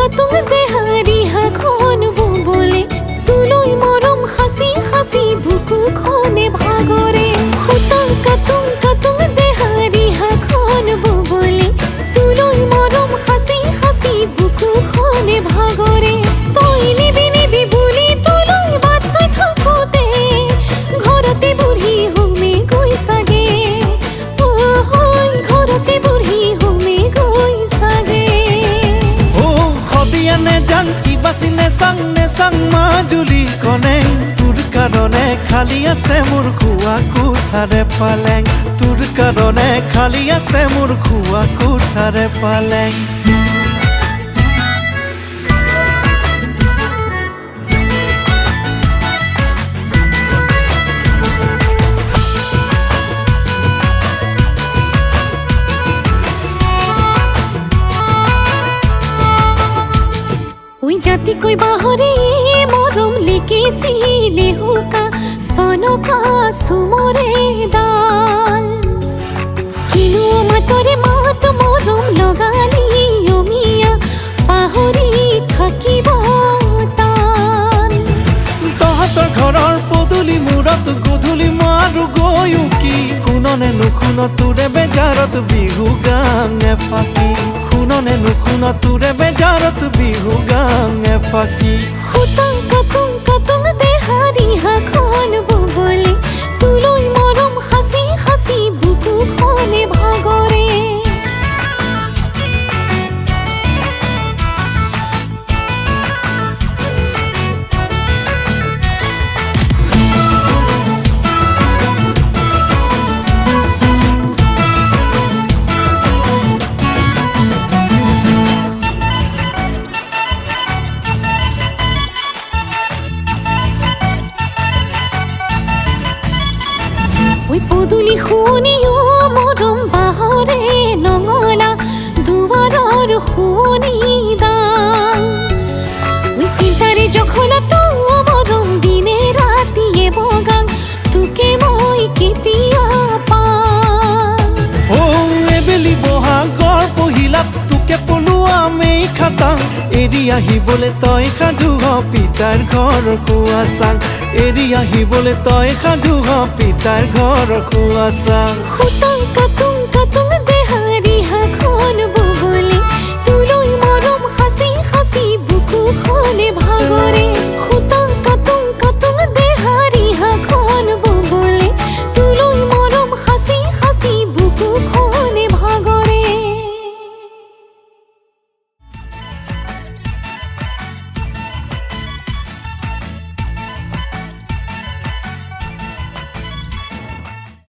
কাতুং দেহাৰি হাখন বুবলে তুলৈ মৰম খাচি খাচি বুকুখনে ভাগৰে খুটাং কাতুং দেহাৰি হাখন বুবলে তুলৈ মৰম খাচি খাচি বুকুখনে ভাগৰে তই নিবি বুলি তুলৈ বাট চাই থাকোতে ঘৰতে বুঢ়ী হোমে গৈ চাগে ঘৰতে বুঢ়ী হোমে গৈ চাগে নে জান কিবা চিনে চাং মাজুলী কনে তোৰ কাৰণে খালী আছে মোৰ খোৱা কোঠাৰে পালেং তোৰ কাৰণে খালী আছে মোৰ খোৱা কোঠাৰে পালেং জাতিকৈ বাহৰে মৰম লিখিছিলে হুকা চনকা চুমৰে দাল কিনো মাতৰে মাত মৰম লগালি অমিয়া পাহৰি থাকিব তাল তহঁতৰ ঘৰৰ পদূলি মূৰত গধূলি মাৰো গৈও কি শুননে নুশুন তোৰে বেজাৰত বিহু গান এফাকি শুননে নুশুন তোৰে বেজাৰত বিহু গান এফাকি খুটাং কাতুং দেহাৰি হাখন বুবলে তুলৈ মৰম খাচি খাচি বুকুখনে ভাগৰে পদূলি শুনিও মৰম বাহৰে নঙলা দুৱাৰৰ শুনি দাং চিন্তাৰে জখলাতো মৰম দিনে ৰাতিয়ে বগাং তোকে মই কেতিয়া পাম এবেলি বহাগৰ পহিলাত তোকে পলোৱা মেই খাটাং এৰি আহিবলৈ তই সাজু হ পিতাৰ ঘৰ খোৱা চাং এৰি আহিবলৈ তই সাজু হ পিতাৰ ঘৰ খোৱা চাং খুটাং কাতুং